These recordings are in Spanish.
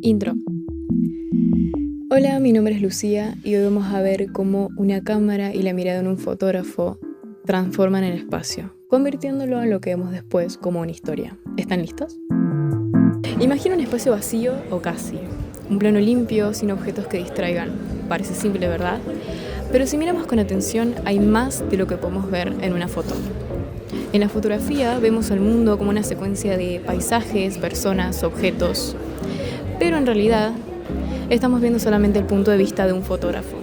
Intro. Hola, mi nombre es Lucía y hoy vamos a ver cómo una cámara y la mirada de un fotógrafo transforman el espacio, convirtiéndolo en lo que vemos después como una historia. ¿Están listos? Imagina un espacio vacío o casi, un plano limpio, sin objetos que distraigan. Parece simple, ¿verdad? Pero si miramos con atención, hay más de lo que podemos ver en una foto. En la fotografía vemos al mundo como una secuencia de paisajes, personas, objetos, pero en realidad estamos viendo solamente el punto de vista de un fotógrafo.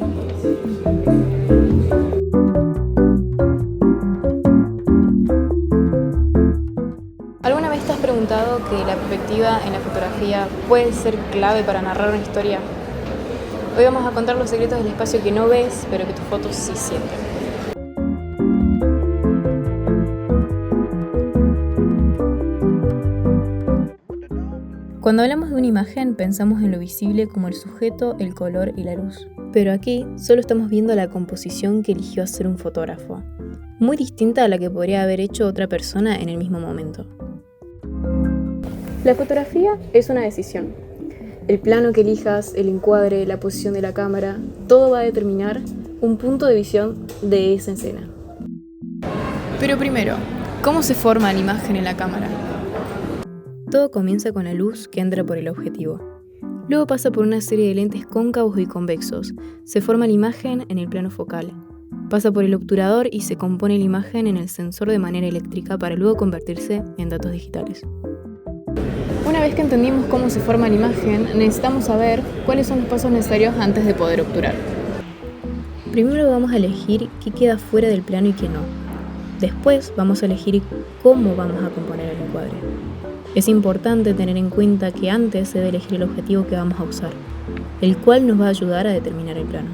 ¿Alguna vez te has preguntado que la perspectiva en la fotografía puede ser clave para narrar una historia? Hoy vamos a contar los secretos del espacio que no ves, pero que tus fotos sí sienten. Cuando hablamos de una imagen, pensamos en lo visible como el sujeto, el color y la luz. Pero aquí solo estamos viendo la composición que eligió hacer un fotógrafo, muy distinta a la que podría haber hecho otra persona en el mismo momento. La fotografía es una decisión. El plano que elijas, el encuadre, la posición de la cámara, todo va a determinar un punto de visión de esa escena. Pero primero, ¿cómo se forma la imagen en la cámara? Todo comienza con la luz que entra por el objetivo. Luego pasa por una serie de lentes cóncavos y convexos. Se forma la imagen en el plano focal. Pasa por el obturador y se compone la imagen en el sensor de manera eléctrica para luego convertirse en datos digitales. Una vez que entendimos cómo se forma la imagen, necesitamos saber cuáles son los pasos necesarios antes de poder obturar. Primero vamos a elegir qué queda fuera del plano y qué no. Después vamos a elegir cómo vamos a componer el encuadre. Es importante tener en cuenta que antes se debe elegir el objetivo que vamos a usar, el cual nos va a ayudar a determinar el plano.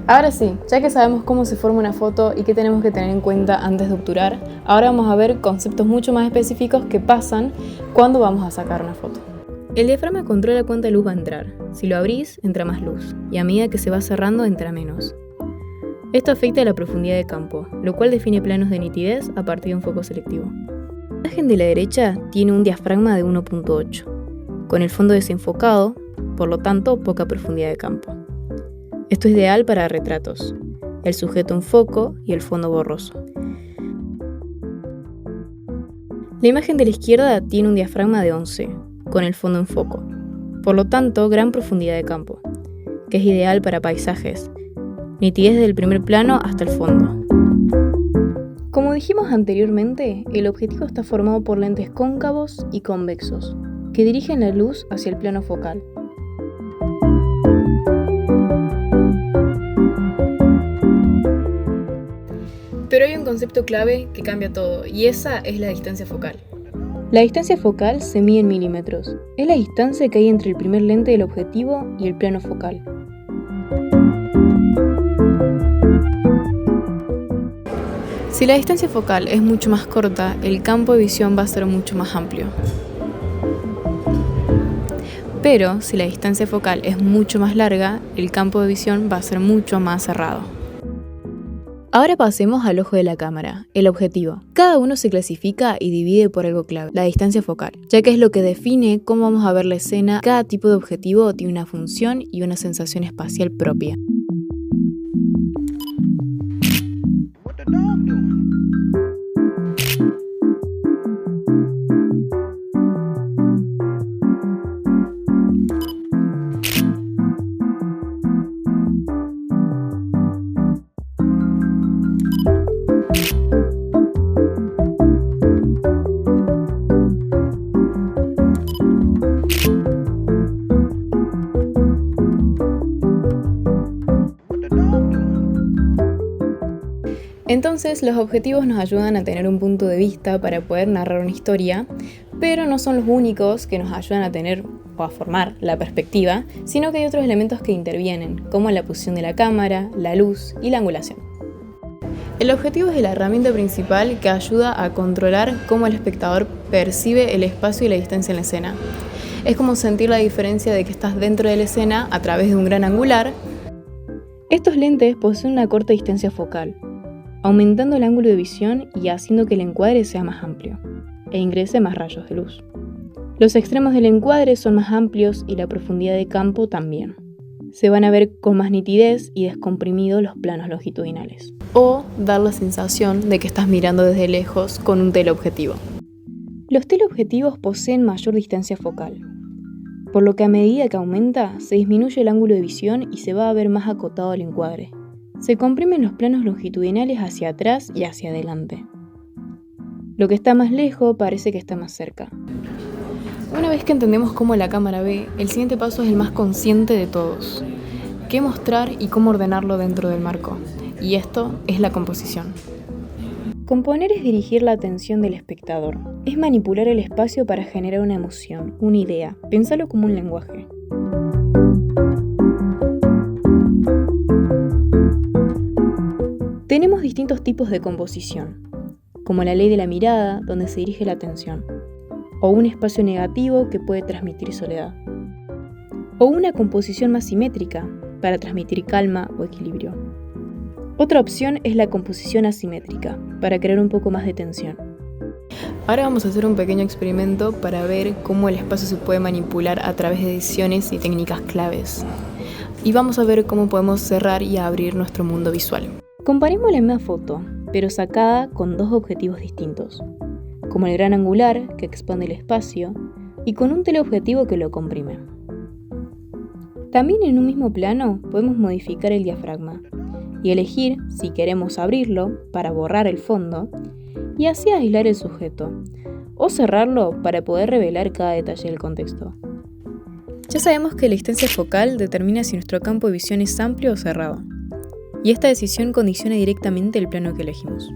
Ahora sí, ya que sabemos cómo se forma una foto y qué tenemos que tener en cuenta antes de obturar, ahora vamos a ver conceptos mucho más específicos que pasan cuando vamos a sacar una foto. El diafragma controla cuánta luz va a entrar. Si lo abrís, entra más luz, y a medida que se va cerrando, entra menos. Esto afecta a la profundidad de campo, lo cual define planos de nitidez a partir de un foco selectivo. La imagen de la derecha tiene un diafragma de 1.8, con el fondo desenfocado, por lo tanto poca profundidad de campo. Esto es ideal para retratos, el sujeto en foco y el fondo borroso. La imagen de la izquierda tiene un diafragma de 11, con el fondo en foco, por lo tanto gran profundidad de campo, que es ideal para paisajes, nitidez del primer plano hasta el fondo. Como dijimos anteriormente, el objetivo está formado por lentes cóncavos y convexos, que dirigen la luz hacia el plano focal. Pero hay un concepto clave que cambia todo, y esa es la distancia focal. La distancia focal se mide en milímetros. Es la distancia que hay entre el primer lente del objetivo y el plano focal. Si la distancia focal es mucho más corta, el campo de visión va a ser mucho más amplio. Pero si la distancia focal es mucho más larga, el campo de visión va a ser mucho más cerrado. Ahora pasemos al ojo de la cámara, el objetivo. Cada uno se clasifica y divide por algo clave, la distancia focal, ya que es lo que define cómo vamos a ver la escena. Cada tipo de objetivo tiene una función y una sensación espacial propia. Entonces, los objetivos nos ayudan a tener un punto de vista para poder narrar una historia, pero no son los únicos que nos ayudan a tener o a formar la perspectiva, sino que hay otros elementos que intervienen, como la posición de la cámara, la luz y la angulación. El objetivo es la herramienta principal que ayuda a controlar cómo el espectador percibe el espacio y la distancia en la escena. Es como sentir la diferencia de que estás dentro de la escena a través de un gran angular. Estos lentes poseen una corta distancia focal, aumentando el ángulo de visión y haciendo que el encuadre sea más amplio e ingrese más rayos de luz. Los extremos del encuadre son más amplios y la profundidad de campo también. Se van a ver con más nitidez y descomprimidos los planos longitudinales. O dar la sensación de que estás mirando desde lejos con un teleobjetivo. Los teleobjetivos poseen mayor distancia focal, por lo que a medida que aumenta, se disminuye el ángulo de visión y se va a ver más acotado el encuadre. Se comprimen los planos longitudinales hacia atrás y hacia adelante. Lo que está más lejos parece que está más cerca. Una vez que entendemos cómo la cámara ve, el siguiente paso es el más consciente de todos. Qué mostrar y cómo ordenarlo dentro del marco. Y esto es la composición. Componer es dirigir la atención del espectador. Es manipular el espacio para generar una emoción, una idea. Pensarlo como un lenguaje. Tenemos distintos tipos de composición, como la ley de la mirada, donde se dirige la atención, o un espacio negativo que puede transmitir soledad, o una composición más simétrica, para transmitir calma o equilibrio. Otra opción es la composición asimétrica, para crear un poco más de tensión. Ahora vamos a hacer un pequeño experimento para ver cómo el espacio se puede manipular a través de ediciones y técnicas claves. Y vamos a ver cómo podemos cerrar y abrir nuestro mundo visual. Comparemos la misma foto, pero sacada con dos objetivos distintos, como el gran angular, que expande el espacio, y con un teleobjetivo que lo comprime. También en un mismo plano podemos modificar el diafragma y elegir si queremos abrirlo para borrar el fondo y así aislar el sujeto, o cerrarlo para poder revelar cada detalle del contexto. Ya sabemos que la distancia focal determina si nuestro campo de visión es amplio o cerrado, y esta decisión condiciona directamente el plano que elegimos.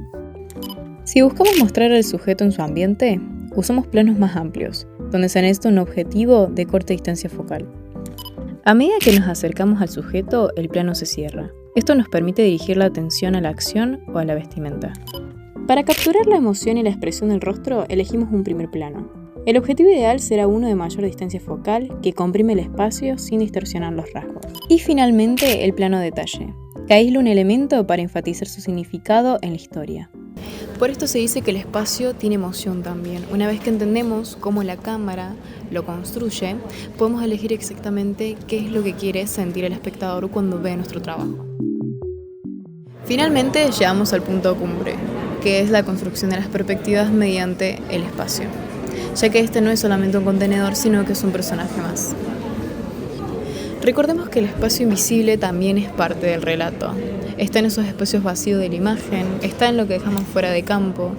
Si buscamos mostrar al sujeto en su ambiente, usamos planos más amplios, donde se necesita un objetivo de corta distancia focal. A medida que nos acercamos al sujeto, el plano se cierra. Esto nos permite dirigir la atención a la acción o a la vestimenta. Para capturar la emoción y la expresión del rostro, elegimos un primer plano. El objetivo ideal será uno de mayor distancia focal, que comprime el espacio sin distorsionar los rasgos. Y finalmente, el plano detalle, que aísla un elemento para enfatizar su significado en la historia. Por esto se dice que el espacio tiene emoción también. Una vez que entendemos cómo la cámara lo construye, podemos elegir exactamente qué es lo que quiere sentir el espectador cuando ve nuestro trabajo. Finalmente llegamos al punto cumbre, que es la construcción de las perspectivas mediante el espacio, ya que este no es solamente un contenedor, sino que es un personaje más. Recordemos que el espacio invisible también es parte del relato. Está en esos espacios vacíos de la imagen, está en lo que dejamos fuera de campo,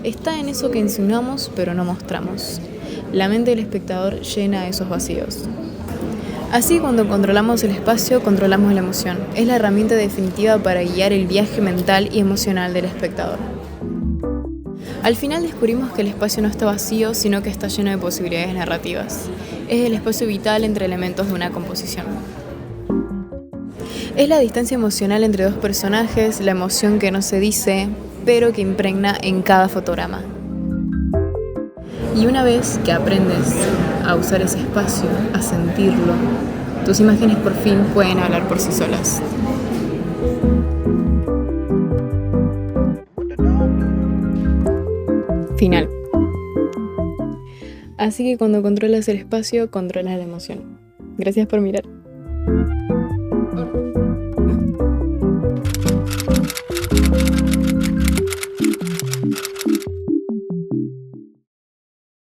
está en eso que insinuamos pero no mostramos. La mente del espectador llena esos vacíos. Así, cuando controlamos el espacio, controlamos la emoción. Es la herramienta definitiva para guiar el viaje mental y emocional del espectador. Al final descubrimos que el espacio no está vacío, sino que está lleno de posibilidades narrativas. Es el espacio vital entre elementos de una composición. Es la distancia emocional entre dos personajes, la emoción que no se dice, pero que impregna en cada fotograma. Y una vez que aprendes a usar ese espacio, a sentirlo, tus imágenes por fin pueden hablar por sí solas. Final. Así que cuando controlas el espacio, controlas la emoción. Gracias por mirar.